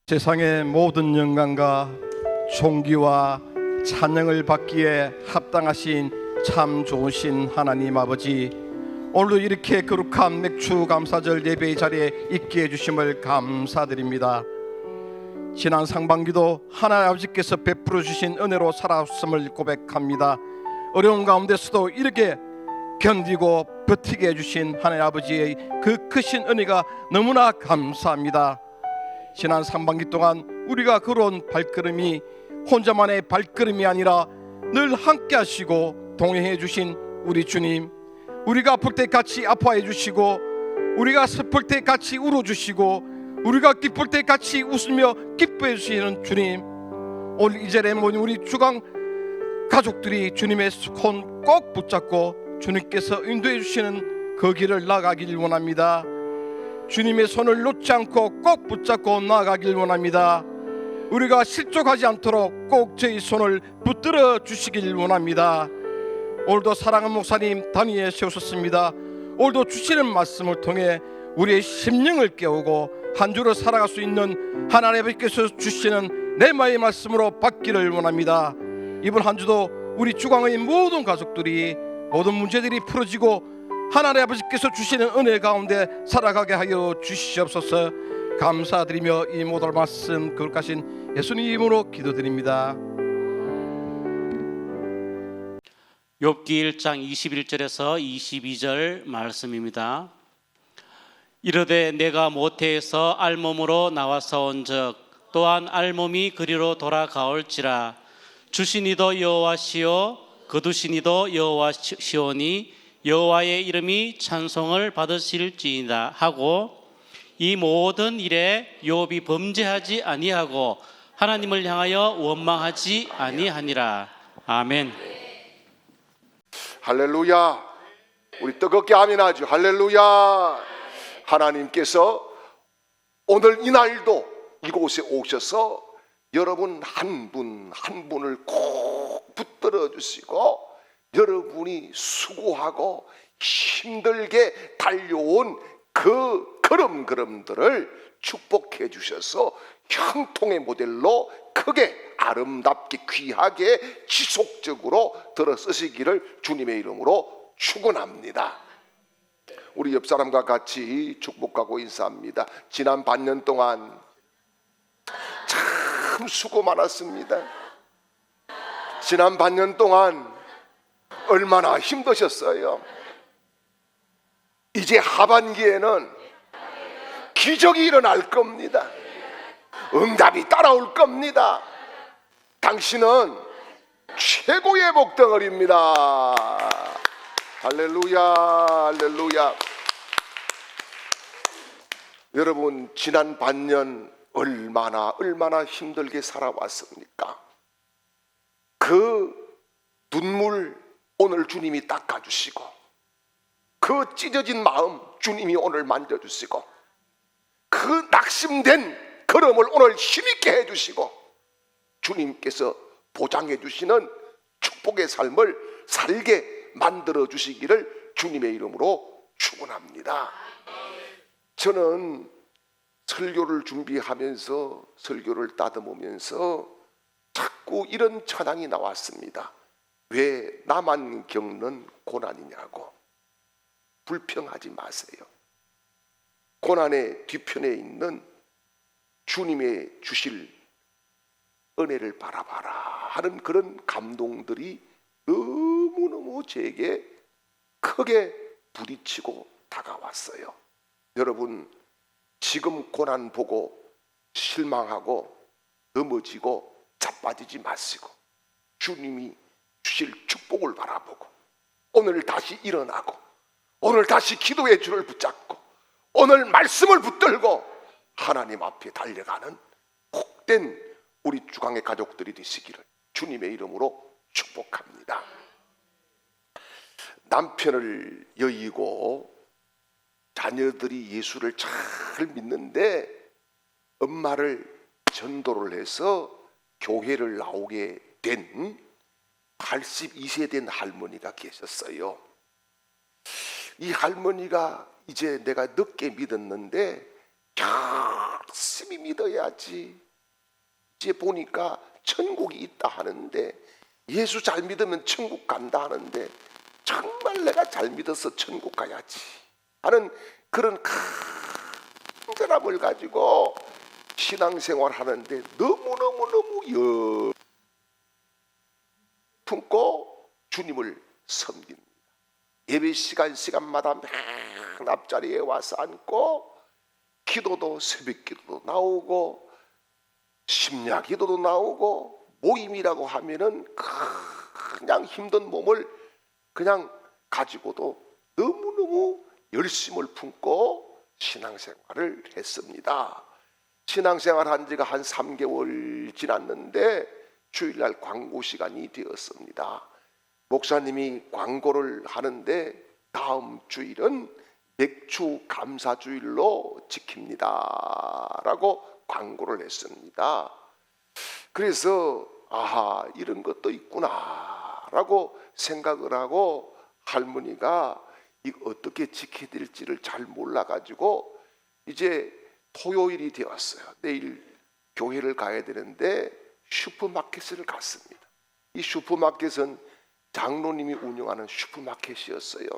세상의 모든 영광과 존귀와 찬양을 받기에 합당하신 참 좋으신 하나님 아버지, 오늘도 이렇게 거룩한 맥주 감사절 예배의 자리에 있게 해주심을 감사드립니다. 지난 상반기도 하나님 아버지께서 베풀어 주신 은혜로 살아왔음을 고백합니다. 어려운 가운데서도 이렇게 견디고 버티게 해주신 하나님 아버지의 그 크신 은혜가 너무나 감사합니다. 지난 상반기 동안 우리가 걸어온 발걸음이 혼자만의 발걸음이 아니라 늘 함께 하시고 동행해 주신 우리 주님, 우리가 아플 때 같이 아파해 주시고, 우리가 슬플 때 같이 울어주시고, 우리가 기쁠 때 같이 웃으며 기뻐해 주시는 주님, 오늘 이 자리에 모인 우리 주강 가족들이 주님의 손 꼭 붙잡고 주님께서 인도해 주시는 그 길을 나가길 원합니다. 주님의 손을 놓지 않고 꼭 붙잡고 나아가길 원합니다. 우리가 실족하지 않도록 꼭 저희 손을 붙들어 주시길 원합니다. 오늘도 사랑하는 목사님 단위에 세우셨습니다. 오늘도 주시는 말씀을 통해 우리의 심령을 깨우고 한 주로 살아갈 수 있는 하나님께서 주시는 내마의 말씀으로 받기를 원합니다. 이번 한 주도 우리 주광의 모든 가족들이 모든 문제들이 풀어지고 하나님 아버지께서 주시는 은혜 가운데 살아가게 하여 주시옵소서. 감사드리며 이 모든 말씀 거룩하신 예수님 이름으로 기도드립니다. 욥기 1장 21절에서 22절 말씀입니다. 이르되 내가 모태에서 알몸으로 나와서온즉 또한 알몸이 그리로 돌아가올지라. 주신 이도 여호와시요 거두신 이도 여호와시오니 여호와의 이름이 찬송을 받으실지이다 하고, 이 모든 일에 욥이 범죄하지 아니하고 하나님을 향하여 원망하지 아니하니라. 아멘. 할렐루야. 우리 뜨겁게 아멘하죠. 할렐루야. 하나님께서 오늘 이날도 이곳에 오셔서 여러분 한 분 한 분을 꼭 붙들어 주시고, 여러분이 수고하고 힘들게 달려온 그 걸음걸음들을 축복해 주셔서 형통의 모델로 크게 아름답게 귀하게 지속적으로 들어 쓰시기를 주님의 이름으로 축원합니다. 우리 옆 사람과 같이 축복하고 인사합니다. 지난 반년 동안 참 수고 많았습니다. 지난 반년 동안 얼마나 힘드셨어요. 이제 하반기에는 기적이 일어날 겁니다. 응답이 따라올 겁니다. 당신은 최고의 목덩어리입니다. 할렐루야, 할렐루야. 여러분, 지난 반년 얼마나 힘들게 살아왔습니까? 그 눈물 오늘 주님이 닦아주시고, 그 찢어진 마음 주님이 오늘 만져주시고, 그 낙심된 걸음을 오늘 힘있게 해주시고, 주님께서 보장해 주시는 축복의 삶을 살게 만들어 주시기를 주님의 이름으로 축원합니다. 저는 설교를 준비하면서, 설교를 따듬으면서 자꾸 이런 찬양이 나왔습니다. 왜 나만 겪는 고난이냐고. 불평하지 마세요. 고난의 뒤편에 있는 주님의 주실 은혜를 바라봐라 하는 그런 감동들이 너무너무 제게 크게 부딪히고 다가왔어요. 여러분, 지금 고난 보고 실망하고 넘어지고 자빠지지 마시고, 주님이 주실 축복을 바라보고, 오늘 다시 일어나고, 오늘 다시 기도의 줄을 붙잡고, 오늘 말씀을 붙들고 하나님 앞에 달려가는 복된 우리 주강의 가족들이 되시기를 주님의 이름으로 축복합니다. 남편을 여의고 자녀들이 예수를 잘 믿는데 엄마를 전도를 해서 교회를 나오게 된 82세 된 할머니가 계셨어요. 이 할머니가 이제 내가 늦게 믿었는데 열심히 믿어야지. 이제 보니까 천국이 있다 하는데, 예수 잘 믿으면 천국 간다 하는데, 정말 내가 잘 믿어서 천국 가야지 하는 그런 간절함을 가지고 신앙생활 하는데 너무너무 품고 주님을 섬깁니다. 예배 시간마다 맨 앞자리에 와서 앉고, 기도도 새벽 기도도 나오고 심야 기도도 나오고, 모임이라고 하면은 그냥 힘든 몸을 그냥 가지고도 너무너무 열심을 품고 신앙생활을 했습니다. 신앙생활 한 지가 한 3개월 지났는데 주일날 광고 시간이 되었습니다. 목사님이 광고를 하는데 다음 주일은 맥주 감사주일로 지킵니다 라고 광고를 했습니다. 그래서 아하, 이런 것도 있구나 라고 생각을 하고, 할머니가 이거 어떻게 지켜야 될지를 잘 몰라가지고 이제 토요일이 되었어요. 내일 교회를 가야 되는데 슈퍼마켓을 갔습니다. 이 슈퍼마켓은 장로님이 운영하는 슈퍼마켓이었어요.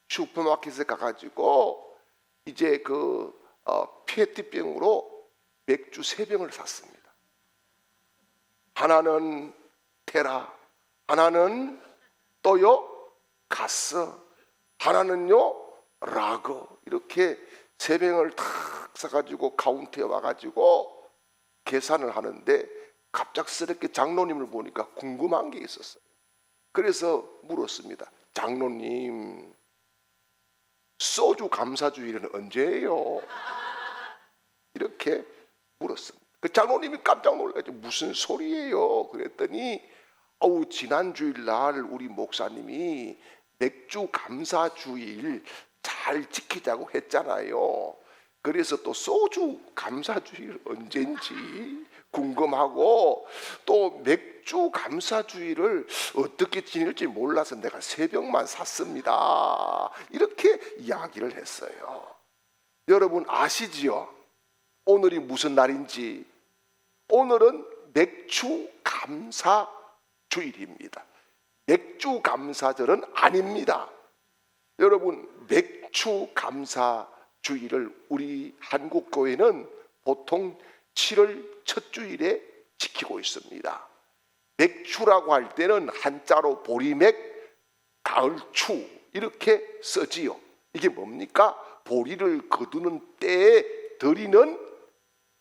슈퍼마켓에 가가지고 이제 그 페트병으로 맥주 3병을 샀습니다. 하나는 테라, 하나는 또요 가스, 하나는요 라거, 이렇게 3병을 탁 사가지고 카운터에 와가지고 계산을 하는데, 갑작스럽게 장로님을 보니까 궁금한 게 있었어요. 그래서 물었습니다. 장로님, 소주 감사주일은 언제예요? 이렇게 물었습니다. 그 장로님이 깜짝 놀라가지고 무슨 소리예요? 그랬더니 지난 주일날 우리 목사님이 맥주 감사주일 잘 지키자고 했잖아요. 그래서 또 소주 감사주일 언젠지 궁금하고, 또 맥주 감사주일을 어떻게 지낼지 몰라서 내가 3병만 샀습니다. 이렇게 이야기를 했어요. 여러분 아시지요? 오늘이 무슨 날인지? 오늘은 맥주 감사주일입니다. 맥주 감사절은 아닙니다. 여러분, 맥주 감사주일을 우리 한국교회는 보통 7월 첫 주일에 지키고 있습니다. 맥주라고 할 때는 한자로 보리맥, 가을추 이렇게 쓰지요. 이게 뭡니까? 보리를 거두는 때에 드리는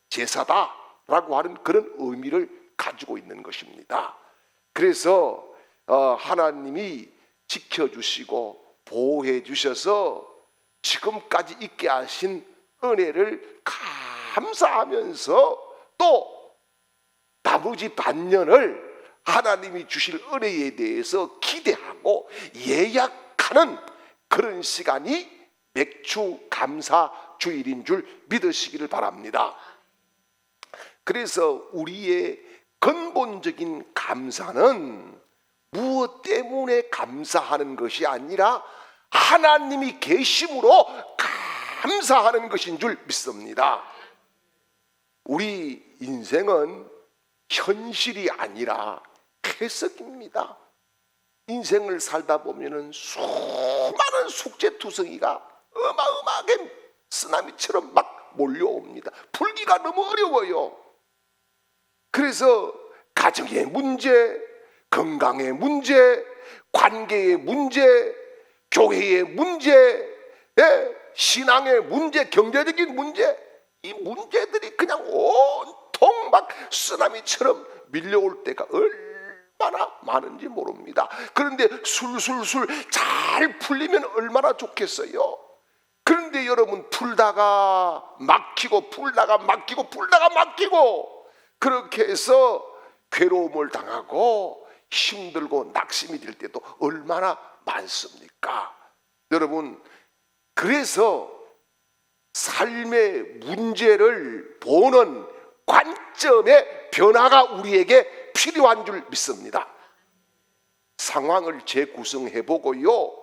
제사다라고 하는 그런 의미를 가지고 있는 것입니다. 그래서 하나님이 지켜주시고 보호해 주셔서 지금까지 있게 하신 은혜를 감사하면서, 또 나머지 반년을 하나님이 주실 은혜에 대해서 기대하고 예약하는 그런 시간이 맥주 감사 주일인 줄 믿으시기를 바랍니다. 그래서 우리의 근본적인 감사는 무엇 때문에 감사하는 것이 아니라 하나님이 계심으로 감사하는 것인 줄 믿습니다. 우리 인생은 현실이 아니라 해석입니다. 인생을 살다 보면은 수많은 숙제투성이가 어마어마하게 쓰나미처럼 막 몰려옵니다. 풀기가 너무 어려워요. 그래서 가정의 문제, 건강의 문제, 관계의 문제, 교회의 문제, 신앙의 문제, 경제적인 문제, 이 문제들이 그냥 온통 막 쓰나미처럼 밀려올 때가 얼마나 많은지 모릅니다. 그런데 술술술 잘 풀리면 얼마나 좋겠어요. 그런데 여러분, 풀다가 막히고 풀다가 막히고 풀다가 막히고 그렇게 해서 괴로움을 당하고 힘들고 낙심이 될 때도 얼마나 많습니까? 여러분, 그래서 삶의 문제를 보는 관점의 변화가 우리에게 필요한 줄 믿습니다. 상황을 재구성해 보고요,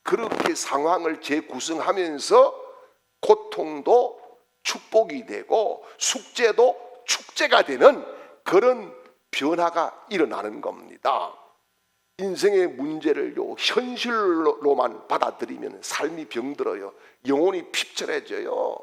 그렇게 상황을 재구성하면서 고통도 축복이 되고 숙제도 축제가 되는 그런 변화가 일어나는 겁니다. 인생의 문제를요 현실로만 받아들이면 삶이 병들어요. 영혼이 핍절해져요.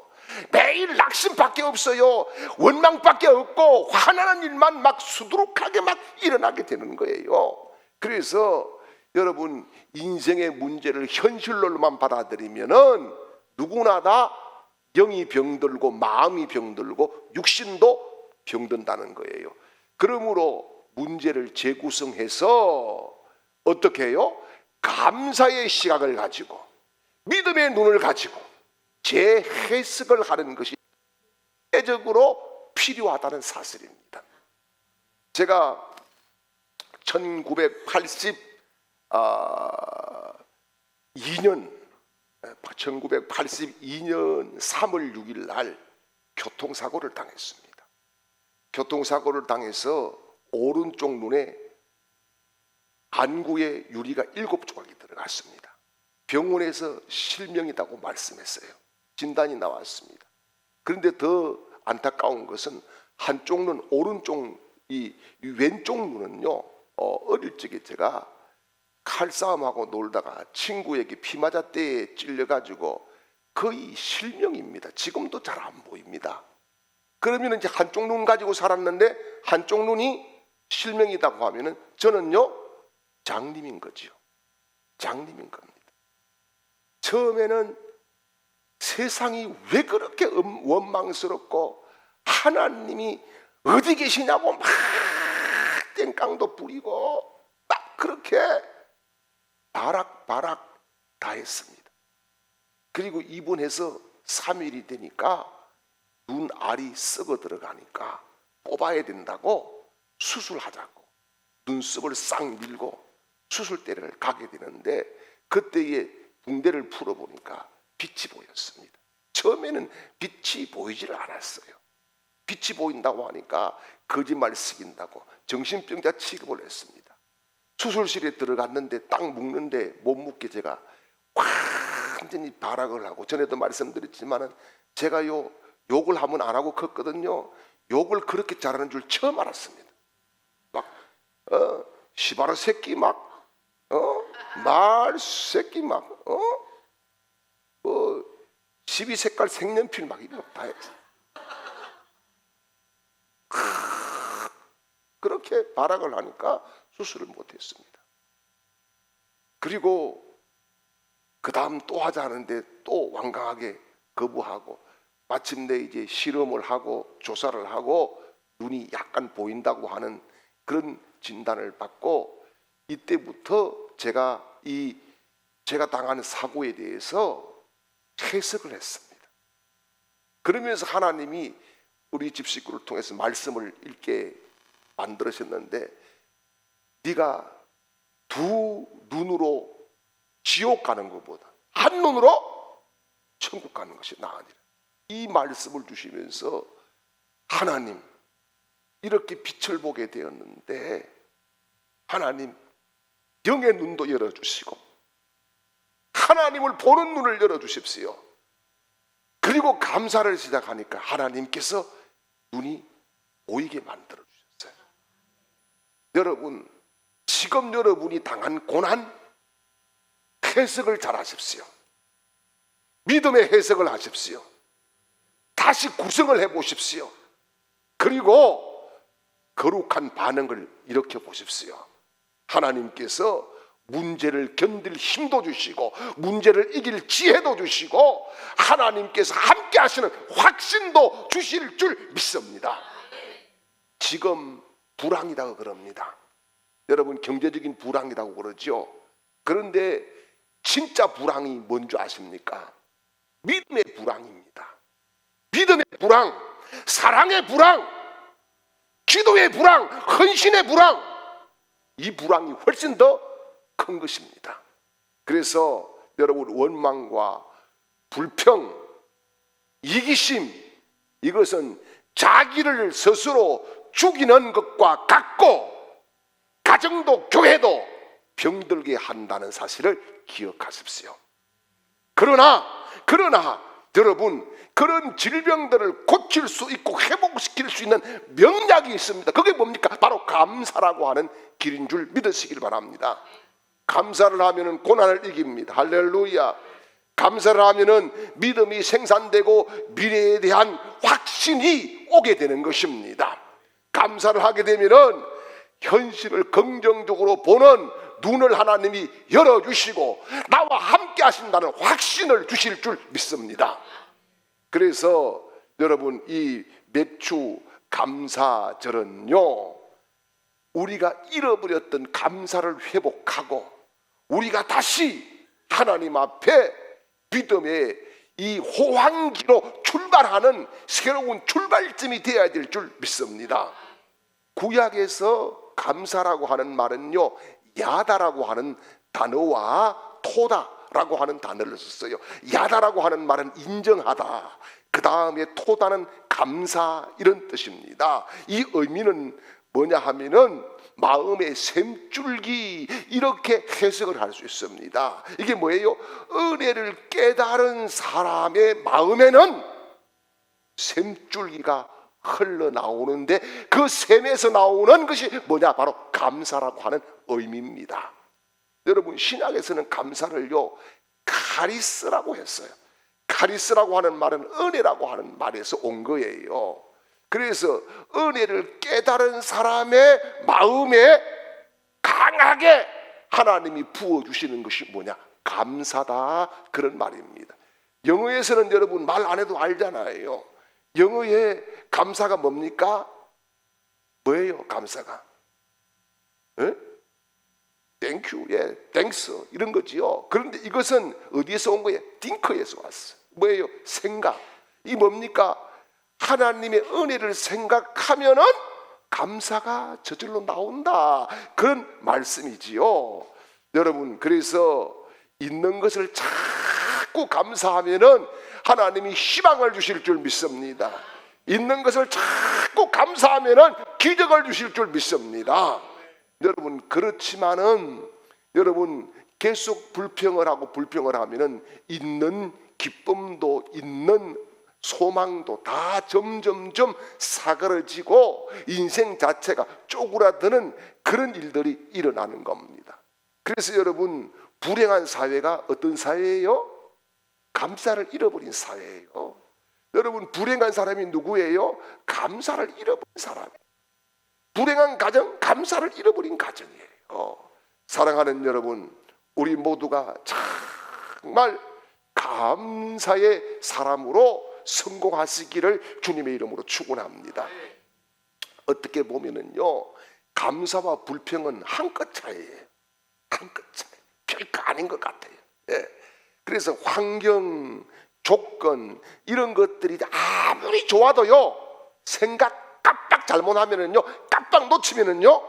매일 낙심밖에 없어요. 원망밖에 없고 화나는 일만 막 수두룩하게 막 일어나게 되는 거예요. 그래서 여러분 인생의 문제를 현실로만 받아들이면은 누구나 다 영이 병들고 마음이 병들고 육신도 병든다는 거예요. 그러므로 문제를 재구성해서 어떻게 해요? 감사의 시각을 가지고 믿음의 눈을 가지고 재해석을 하는 것이 대적으로 필요하다는 사실입니다. 제가 1982년 3월 6일 날 교통사고를 당했습니다. 교통사고를 당해서 오른쪽 눈에 안구에 유리가 7조각이 들어갔습니다. 병원에서 실명이라고 말씀했어요. 진단이 나왔습니다. 그런데 더 안타까운 것은 한쪽 눈, 오른쪽 이 왼쪽 눈은요 어릴 적에 제가 칼싸움하고 놀다가 친구에게 피마자대에 찔려가지고 거의 실명입니다. 지금도 잘 안 보입니다. 그러면 이제 한쪽 눈 가지고 살았는데 한쪽 눈이 실명이라고 하면은 저는요 장님인 거지요. 장님인 겁니다. 처음에는 세상이 왜 그렇게 원망스럽고 하나님이 어디 계시냐고 막 땡깡도 부리고 막 그렇게 바락 다 했습니다. 그리고 입원해서 3일이 되니까 눈알이 썩어 들어가니까 뽑아야 된다고 수술하자고 눈썹을 싹 밀고 수술대를 가게 되는데 그때에 붕대를 풀어보니까 빛이 보였습니다. 처음에는 빛이 보이지를 않았어요. 빛이 보인다고 하니까 거짓말 시킨다고 정신병자 취급을 했습니다. 수술실에 들어갔는데 딱 묶는데 못 묶게 제가 완전히 발악을 하고 전에도 말씀드렸지만은 제가 욕을 하면 안 하고 컸거든요. 욕을 그렇게 잘하는 줄 처음 알았습니다. 막 시바라 새끼 막 말 새끼 막 12색깔 색연필 막 이런 거 다 했어. 그렇게 발악을 하니까 수술을 못했습니다. 그리고 그 다음 또 하자 하는데 또 완강하게 거부하고 마침내 이제 실험을 하고 조사를 하고 눈이 약간 보인다고 하는 그런 진단을 받고 이때부터 제가 당한 사고에 대해서 해석을 했습니다. 그러면서 하나님이 우리 집 식구를 통해서 말씀을 읽게 만들으셨는데 네가 두 눈으로 지옥 가는 것보다 한 눈으로 천국 가는 것이 나으니라. 이 말씀을 주시면서 하나님 이렇게 빛을 보게 되었는데 하나님 영의 눈도 열어주시고 하나님을 보는 눈을 열어주십시오. 그리고 감사를 시작하니까 하나님께서 눈이 보이게 만들어 주셨어요. 여러분 지금 여러분이 당한 고난 해석을 잘 하십시오. 믿음의 해석을 하십시오. 다시 구성을 해보십시오. 그리고 거룩한 반응을 일으켜 보십시오. 하나님께서 문제를 견딜 힘도 주시고 문제를 이길 지혜도 주시고 하나님께서 함께 하시는 확신도 주실 줄 믿습니다. 지금 불황이라고 그럽니다. 여러분 경제적인 불황이라고 그러죠. 그런데 진짜 불황이 뭔지 아십니까? 믿음의 불황입니다. 믿음의 불황, 사랑의 불황, 기도의 불황, 헌신의 불황, 이 불황이 훨씬 더 큰 것입니다. 그래서 여러분 원망과 불평, 이기심 이것은 자기를 스스로 죽이는 것과 같고 가정도 교회도 병들게 한다는 사실을 기억하십시오. 그러나 여러분, 그런 질병들을 고칠 수 있고 회복시킬 수 있는 명약이 있습니다. 그게 뭡니까? 바로 감사라고 하는 길인 줄 믿으시길 바랍니다. 감사를 하면은 고난을 이깁니다. 할렐루야. 감사를 하면은 믿음이 생산되고 미래에 대한 확신이 오게 되는 것입니다. 감사를 하게 되면은 현실을 긍정적으로 보는 눈을 하나님이 열어주시고 나와 함께 하신다는 확신을 주실 줄 믿습니다. 그래서 여러분, 이 맥주 감사절은요, 우리가 잃어버렸던 감사를 회복하고 우리가 다시 하나님 앞에 믿음의 이 호황기로 출발하는 새로운 출발점이 되어야 될 줄 믿습니다. 구약에서 감사라고 하는 말은요, 야다라고 하는 단어와 토다라고 하는 단어를 썼어요. 야다라고 하는 말은 인정하다, 그 다음에 토다는 감사, 이런 뜻입니다. 이 의미는 뭐냐 하면은 마음의 샘줄기, 이렇게 해석을 할 수 있습니다. 이게 뭐예요? 은혜를 깨달은 사람의 마음에는 샘줄기가 흘러나오는데 그 샘에서 나오는 것이 뭐냐? 바로 감사라고 하는 의미입니다. 여러분, 신약에서는 감사를요, 카리스라고 했어요. 카리스라고 하는 말은 은혜라고 하는 말에서 온 거예요. 그래서 은혜를 깨달은 사람의 마음에 강하게 하나님이 부어주시는 것이 뭐냐? 감사다, 그런 말입니다. 영어에서는 여러분 말 안 해도 알잖아요. 영어의 감사가 뭡니까? 뭐예요? 감사가? Thank you, thanks, 이런 거지요. 그런데 이것은 어디에서 온 거예요? 딩크에서 왔어요. 뭐예요? 생각. 이 뭡니까? 하나님의 은혜를 생각하면은 감사가 저절로 나온다, 그런 말씀이지요. 여러분, 그래서 있는 것을 자꾸 감사하면은 하나님이 희망을 주실 줄 믿습니다. 있는 것을 자꾸 감사하면은 기적을 주실 줄 믿습니다. 여러분, 그렇지만은 여러분 계속 불평을 하면은 있는 기쁨도, 있는 소망도 다 점점점 사그러지고 인생 자체가 쪼그라드는 그런 일들이 일어나는 겁니다. 그래서 여러분, 불행한 사회가 어떤 사회예요? 감사를 잃어버린 사회예요. 여러분, 불행한 사람이 누구예요? 감사를 잃어버린 사람이에요. 불행한 가정, 감사를 잃어버린 가정이에요. 사랑하는 여러분, 우리 모두가 정말 감사의 사람으로 성공하시기를 주님의 이름으로 축원합니다. 어떻게 보면은요, 감사와 불평은 한 끗 차이예요. 한 끗 차이. 별거 아닌 것 같아요. 그래서 환경, 조건, 이런 것들이 아무리 좋아도요, 생각 깜빡 잘못하면은요, 깜빡 놓치면은요,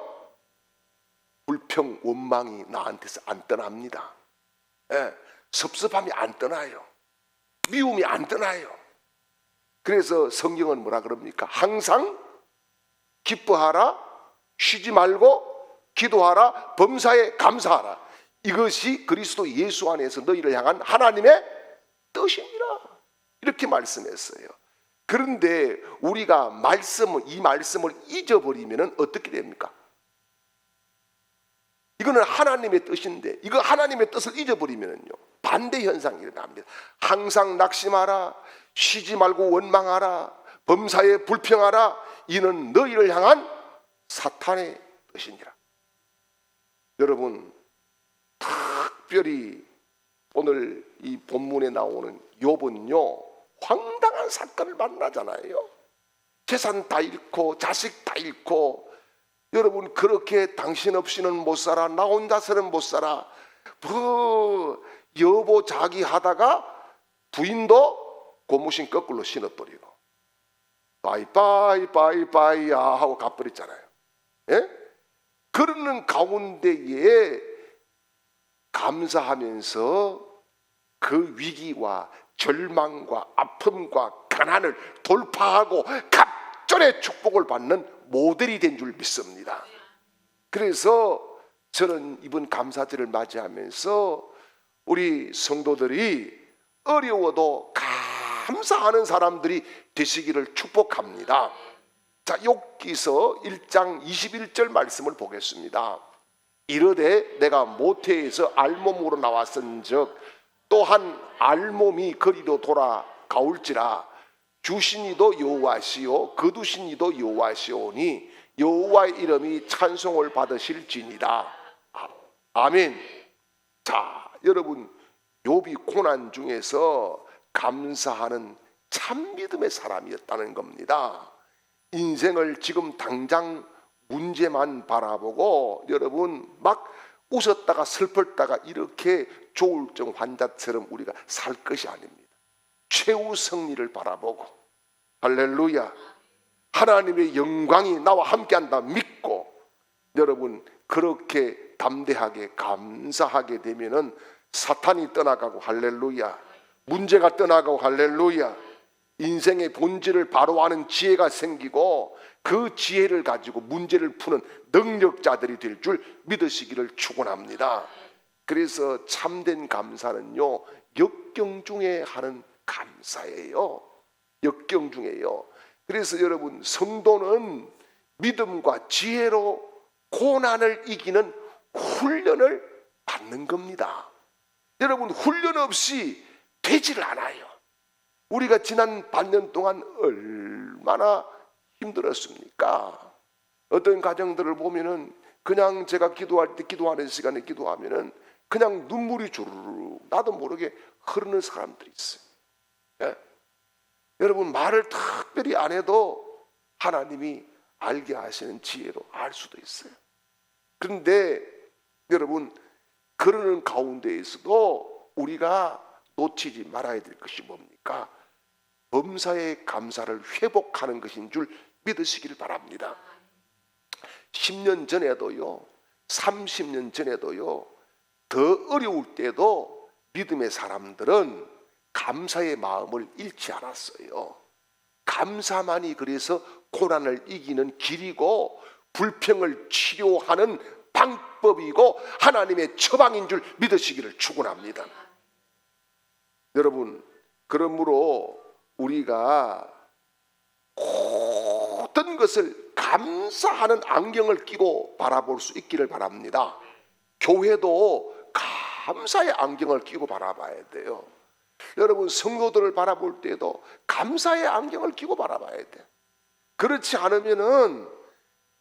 불평, 원망이 나한테서 안 떠납니다. 섭섭함이 안 떠나요. 미움이 안 떠나요. 그래서 성경은 뭐라 그럽니까? 항상 기뻐하라, 쉬지 말고 기도하라, 범사에 감사하라. 이것이 그리스도 예수 안에서 너희를 향한 하나님의 뜻이니라, 이렇게 말씀했어요. 그런데 우리가 이 말씀을 잊어버리면 어떻게 됩니까? 이거는 하나님의 뜻인데, 이거 하나님의 뜻을 잊어버리면요, 반대 현상이 일어납니다. 항상 낙심하라, 쉬지 말고 원망하라, 범사에 불평하라. 이는 너희를 향한 사탄의 뜻이니라. 여러분, 특별히 오늘 이 본문에 나오는 욥은요, 황당한 사건을 만나잖아요. 재산 다 잃고 자식 다 잃고, 여러분, 그렇게 당신 없이는 못 살아, 나 혼자서는 못 살아, 여보 자기 하다가 부인도 고무신 거꾸로 신어버리고 바이바이 바이바이야 하고 가버렸잖아요. 그러는 가운데에 감사하면서 그 위기와 절망과 아픔과 가난을 돌파하고 갑절의 축복을 받는 모델이 된 줄 믿습니다. 그래서 저는 이번 감사절을 맞이하면서 우리 성도들이 어려워도 감사하는 사람들이 되시기를 축복합니다. 자, 욥기서 1장 21절 말씀을 보겠습니다. 이르되 내가 모태에서 알몸으로 나왔은즉 또한 알몸이 거리로 돌아가올지라 주신 이도 여호와시요 거두신 이도 여호와시오니 여호와의 이름이 찬송을 받으실지니라. 아멘. 자, 여러분, 욥이 고난 중에서 감사하는 참 믿음의 사람이었다는 겁니다. 인생을 지금 당장 문제만 바라보고 여러분 막 웃었다가 슬펐다가 이렇게 조울증 환자처럼 우리가 살 것이 아닙니다. 최후 승리를 바라보고 할렐루야, 하나님의 영광이 나와 함께한다 믿고 여러분 그렇게 담대하게 감사하게 되면은 사탄이 떠나가고 할렐루야, 문제가 떠나가고 할렐루야, 인생의 본질을 바로 아는 지혜가 생기고 그 지혜를 가지고 문제를 푸는 능력자들이 될 줄 믿으시기를 축원합니다. 그래서 참된 감사는요, 역경 중에 하는 감사예요. 역경 중에요. 그래서 여러분, 성도는 믿음과 지혜로 고난을 이기는 훈련을 받는 겁니다. 여러분, 훈련 없이 되지를 않아요. 우리가 지난 반년 동안 얼마나 힘들었습니까? 어떤 가정들을 보면은 그냥 제가 기도할 때 기도하는 시간에 기도하면은 그냥 눈물이 주르륵 나도 모르게 흐르는 사람들이 있어요. 예? 여러분, 말을 특별히 안 해도 하나님이 알게 하시는 지혜로 알 수도 있어요. 그런데 여러분, 그러는 가운데에서도 우리가 놓치지 말아야 될 것이 뭡니까? 범사의 감사를 회복하는 것인 줄 믿으시길 바랍니다. 10년 전에도요, 30년 전에도요, 더 어려울 때도 믿음의 사람들은 감사의 마음을 잃지 않았어요. 감사만이 그래서 고난을 이기는 길이고 불평을 치료하는 방법이고 하나님의 처방인 줄 믿으시기를 축원합니다. 여러분, 그러므로 우리가 모든 것을 감사하는 안경을 끼고 바라볼 수 있기를 바랍니다. 교회도 감사의 안경을 끼고 바라봐야 돼요. 여러분, 성도들을 바라볼 때도 감사의 안경을 끼고 바라봐야 돼. 그렇지 않으면은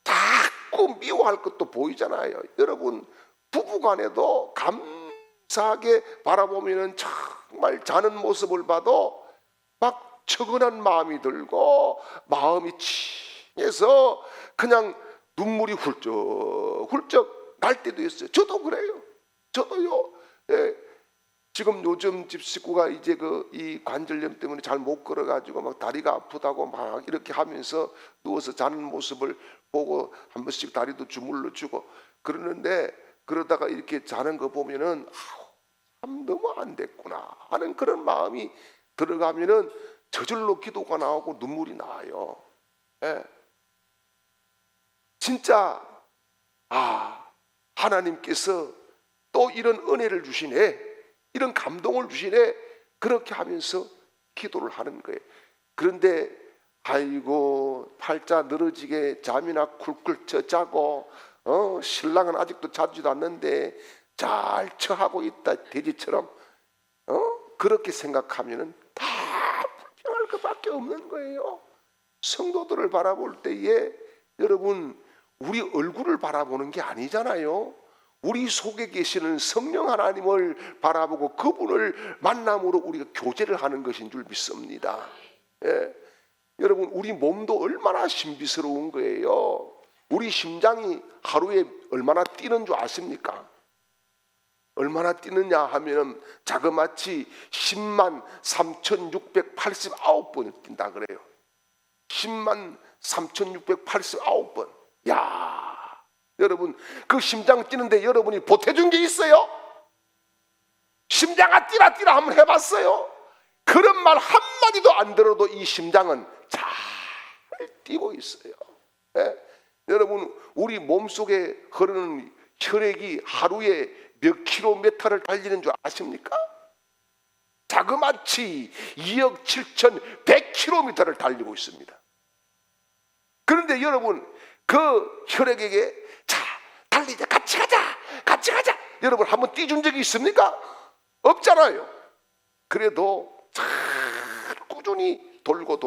자꾸 미워할 것도 보이잖아요. 여러분, 부부간에도 감사하게 바라보면은 정말 자는 모습을 봐도 막 처근한 마음이 들고 마음이 칭해서 그냥 눈물이 훌쩍훌쩍 날 때도 있어요. 저도 그래요. 저도요. 예. 지금 요즘 집 식구가 이제 이 관절염 때문에 잘 못 걸어가지고 막 다리가 아프다고 막 이렇게 하면서 누워서 자는 모습을 보고 한 번씩 다리도 주물러 주고 그러는데, 그러다가 이렇게 자는 거 보면은 참 너무 안 됐구나 하는 그런 마음이 들어가면은 저절로 기도가 나오고 눈물이 나요. 예. 진짜 하나님께서 또 이런 은혜를 주시네, 이런 감동을 주시네, 그렇게 하면서 기도를 하는 거예요. 그런데 아이고 팔자 늘어지게 잠이나 쿨쿨 자고 신랑은 아직도 자지도 않는데 잘 처하고 있다 돼지처럼 그렇게 생각하면은 다 불평할 것밖에 없는 거예요. 성도들을 바라볼 때에 여러분, 우리 얼굴을 바라보는 게 아니잖아요. 우리 속에 계시는 성령 하나님을 바라보고 그분을 만남으로 우리가 교제를 하는 것인 줄 믿습니다. 예. 여러분, 우리 몸도 얼마나 신비스러운 거예요. 우리 심장이 하루에 얼마나 뛰는 줄 아십니까? 얼마나 뛰느냐 하면 자그마치 10만 3,689번을 뛴다 그래요. 10만 3,689번. 야, 여러분, 그 심장 뛰는데 여러분이 보태준 게 있어요? 심장아 뛰라 뛰라 한번 해봤어요? 그런 말 한마디도 안 들어도 이 심장은 잘 뛰고 있어요. 예? 여러분, 우리 몸속에 흐르는 혈액이 하루에 몇 킬로미터를 달리는 줄 아십니까? 자그마치 2억 7,100km를 달리고 있습니다. 그런데 여러분, 그 혈액에게 자, 달리자, 같이 가자, 같이 가자. 여러분 한번 띄준 적이 있습니까? 없잖아요. 그래도 잘 꾸준히 돌고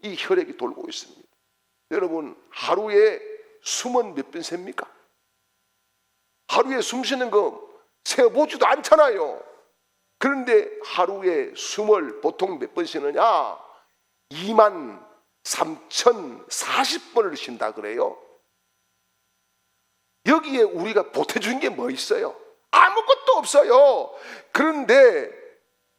이 혈액이 돌고 있습니다. 여러분, 하루에 숨은 몇 번 셉니까? 하루에 숨 쉬는 거 세어보지도 않잖아요. 그런데 하루에 숨을 보통 몇 번 쉬느냐? 23,040번을 쉰다 그래요. 여기에 우리가 보태준 게 뭐 있어요? 아무것도 없어요. 그런데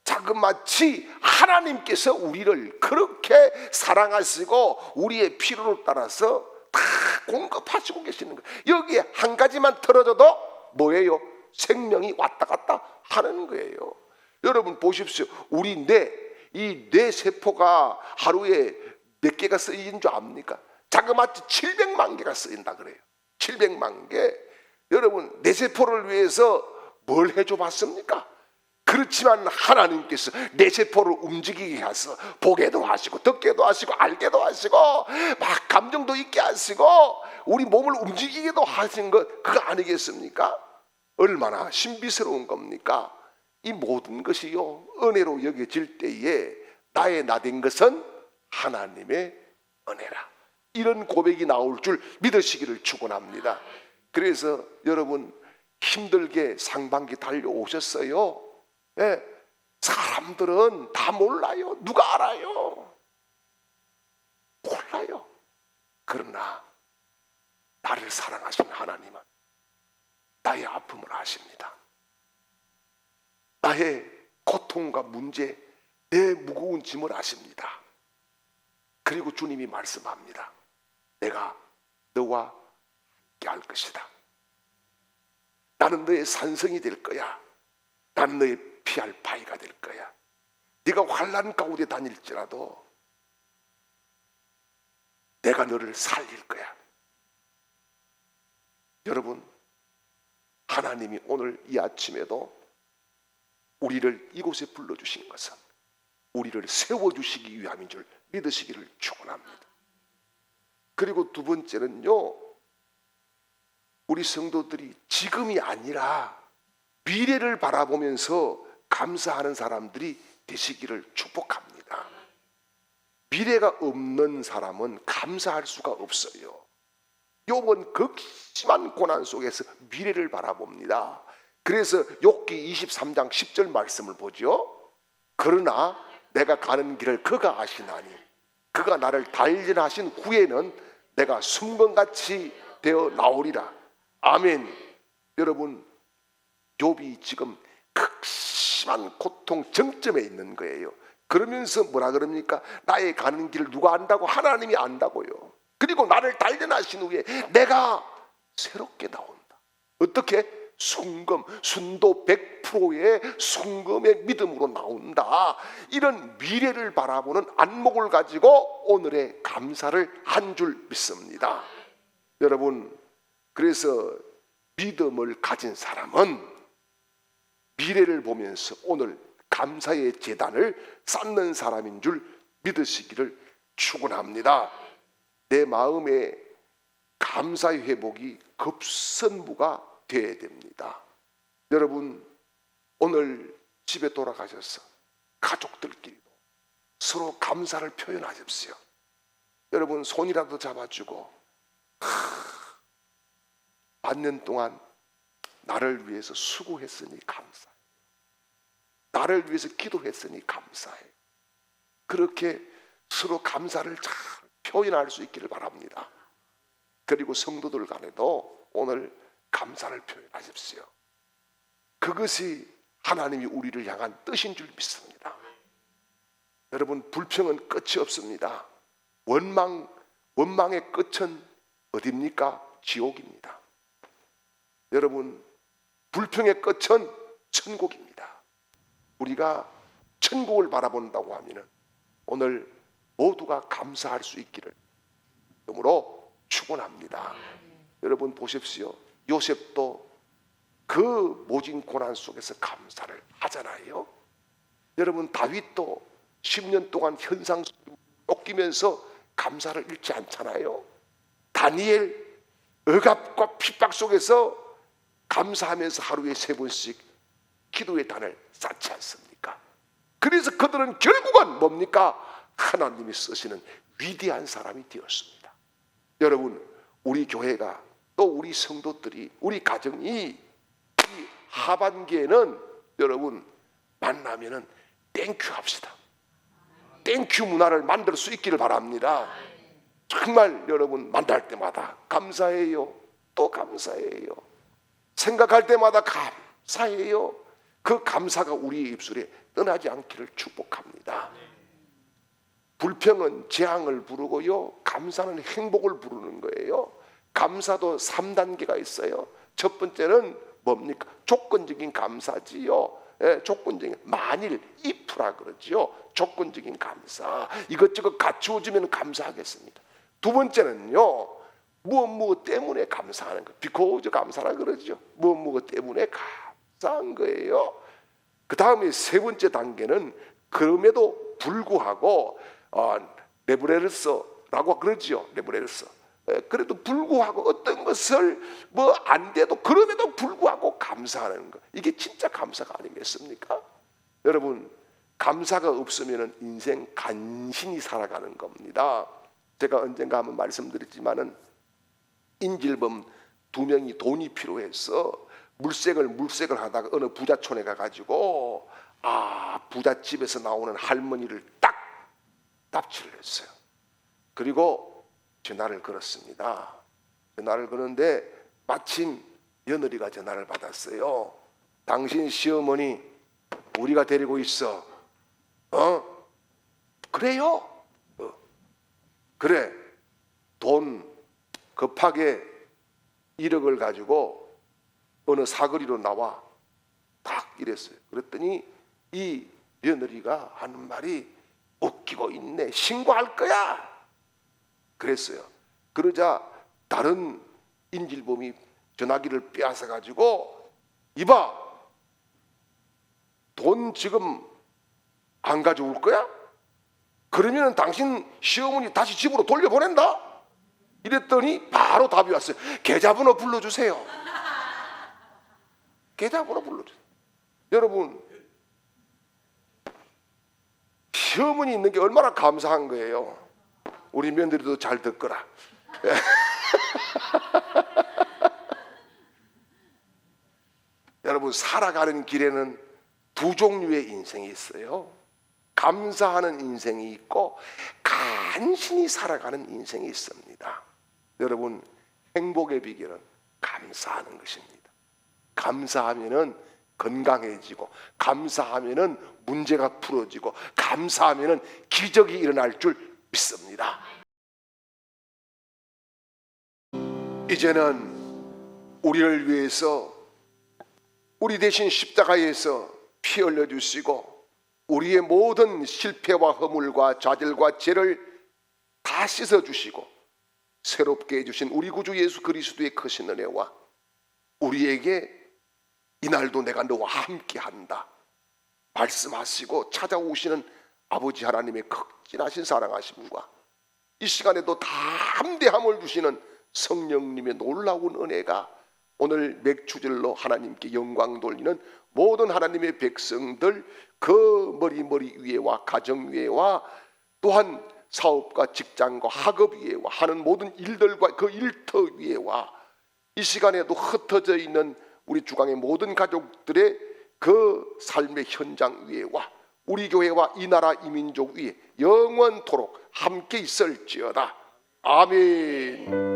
자그마치 하나님께서 우리를 그렇게 사랑하시고 우리의 필요를 따라서 다 공급하시고 계시는 거예요. 여기에 한 가지만 틀어져도 뭐예요? 생명이 왔다 갔다 하는 거예요. 여러분 보십시오. 우리 이 뇌 세포가 하루에 몇 개가 쓰이는 줄 압니까? 자그마치 700만 개가 쓰인다 그래요. 700만 개. 여러분, 뇌 세포를 위해서 뭘 해줘 봤습니까? 그렇지만 하나님께서 뇌 세포를 움직이게 하셔서 보게도 하시고 듣게도 하시고 알게도 하시고 막 감정도 있게 하시고 우리 몸을 움직이게도 하신 것 그거 아니겠습니까? 얼마나 신비스러운 겁니까? 이 모든 것이요 은혜로 여겨질 때에 나의 나된 것은 하나님의 은혜라. 이런 고백이 나올 줄 믿으시기를 축원합니다. 그래서 여러분 힘들게 상반기 달려오셨어요. 예, 사람들은 다 몰라요. 누가 알아요? 몰라요. 그러나 나를 사랑하신 하나님은 나의 아픔을 아십니다. 나의 고통과 문제, 내 무거운 짐을 아십니다. 그리고 주님이 말씀합니다. 내가 너와 함께 할 것이다. 나는 너의 산성이 될 거야. 나는 너의 피할 바위가 될 거야. 네가 환난 가운데 다닐지라도 내가 너를 살릴 거야. 여러분, 하나님이 오늘 이 아침에도 우리를 이곳에 불러주신 것은 우리를 세워주시기 위함인 줄 믿으시기를 축원합니다. 그리고 두 번째는요, 우리 성도들이 지금이 아니라 미래를 바라보면서 감사하는 사람들이 되시기를 축복합니다. 미래가 없는 사람은 감사할 수가 없어요. 욥은 극심한 고난 속에서 미래를 바라봅니다. 그래서 욥기 23장 10절 말씀을 보죠. 그러나 내가 가는 길을 그가 아시나니 그가 나를 단련하신 후에는 내가 순금같이 되어 나오리라. 아멘. 여러분, 욥이 지금 극심한 고통 정점에 있는 거예요. 그러면서 뭐라 그럽니까? 나의 가는 길을 누가 안다고? 하나님이 안다고요. 그리고 나를 단련하신 후에 내가 새롭게 나온다. 어떻게? 순금, 순도 100%의 순금의 믿음으로 나온다. 이런 미래를 바라보는 안목을 가지고 오늘의 감사를 한 줄 믿습니다. 여러분, 그래서 믿음을 가진 사람은 미래를 보면서 오늘 감사의 제단을 쌓는 사람인 줄 믿으시기를 축원합니다. 내 마음에 감사의 회복이 급선무가 되어야 됩니다. 여러분, 오늘 집에 돌아가셔서 가족들끼리도 서로 감사를 표현하십시오. 여러분, 손이라도 잡아주고 반년 동안 나를 위해서 수고했으니 감사해. 나를 위해서 기도했으니 감사해. 그렇게 서로 감사를 잘 표현할 수 있기를 바랍니다. 그리고 성도들 간에도 오늘 감사를 표현하십시오. 그것이 하나님이 우리를 향한 뜻인 줄 믿습니다. 여러분, 불평은 끝이 없습니다. 원망의 끝은 어디입니까? 지옥입니다. 여러분, 불평의 끝은 천국입니다. 우리가 천국을 바라본다고 하면 오늘 모두가 감사할 수 있기를 그러므로 축원합니다. 여러분 보십시오. 요셉도 그 모진 고난 속에서 감사를 하잖아요. 여러분 다윗도 10년 동안 현상 쫓기면서 감사를 잃지 않잖아요. 다니엘 억압과 핍박 속에서 감사하면서 하루에 3번씩 기도의 단을 쌓지 않습니까? 그래서 그들은 결국은 뭡니까? 하나님이 쓰시는 위대한 사람이 되었습니다. 여러분, 우리 교회가 또 우리 성도들이, 우리 가정이 이 하반기에는 여러분 만나면은 땡큐 합시다. 땡큐 문화를 만들 수 있기를 바랍니다. 정말 여러분 만날 때마다 감사해요. 또 감사해요. 생각할 때마다 감사해요. 그 감사가 우리의 입술에 떠나지 않기를 축복합니다. 불평은 재앙을 부르고요, 감사는 행복을 부르는 거예요. 감사도 3단계가 있어요. 첫 번째는 뭡니까? 조건적인 감사지요. 조건적인, 만일 if라 그러지요. 조건적인 감사. 이것저것 갖추어지면 감사하겠습니다. 두 번째는요, 무엇 때문에 감사하는 거. because 감사라 그러죠. 무엇 때문에 감사한 거예요. 그 다음에 세 번째 단계는 그럼에도 불구하고 레브레르서라고 그러지요. 레브레르서. 그래도 불구하고 어떤 것을 뭐 안 돼도 그럼에도 불구하고 감사하는 것, 이게 진짜 감사가 아니겠습니까? 여러분, 감사가 없으면 인생 간신히 살아가는 겁니다. 제가 언젠가 한번 말씀드렸지만은 인질범 2명이 돈이 필요해서 물색을 하다가 어느 부자촌에 가가지고 부잣집에서 나오는 할머니를 딱 납치를 했어요. 그리고 전화를 걸었습니다. 전화를 거는데 마침 며느리가 전화를 받았어요. 당신 시어머니 우리가 데리고 있어. 그래요? 그래. 돈 급하게 1억을 가지고 어느 사거리로 나와. 딱 이랬어요. 그랬더니 이 며느리가 하는 말이 웃기고 있네. 신고할 거야. 그랬어요. 그러자 다른 인질범이 전화기를 빼앗아 가지고 이봐, 돈 지금 안 가져올 거야? 그러면 당신 시어머니 다시 집으로 돌려보낸다. 이랬더니 바로 답이 왔어요. 계좌번호 불러주세요. 계좌번호 불러주세요. 여러분, 시어머니 있는 게 얼마나 감사한 거예요. 우리 며느리도 잘 듣거라. 여러분, 살아가는 길에는 두 종류의 인생이 있어요. 감사하는 인생이 있고 간신히 살아가는 인생이 있습니다. 여러분, 행복의 비결은 감사하는 것입니다. 감사하면은 건강해지고, 감사하면은 문제가 풀어지고, 감사하면은 기적이 일어날 줄 믿습니다. 이제는 우리를 위해서 우리 대신 십자가에서 피 흘려주시고 우리의 모든 실패와 허물과 좌절과 죄를 다 씻어주시고 새롭게 해주신 우리 구주 예수 그리스도의 크신 은혜와 우리에게 이날도 내가 너와 함께한다 말씀하시고 찾아오시는 아버지 하나님의 극진하신 사랑하심과 이 시간에도 담대함을 주시는 성령님의 놀라운 은혜가 오늘 맥주절로 하나님께 영광 돌리는 모든 하나님의 백성들 그 머리 위에와 가정 위에와 또한 사업과 직장과 학업 위에와 하는 모든 일들과 그 일터 위에와 이 시간에도 흩어져 있는 우리 주강의 모든 가족들의 그 삶의 현장 위에와 우리 교회와 이 나라 이 민족 위에 영원토록 함께 있을지어다. 아멘.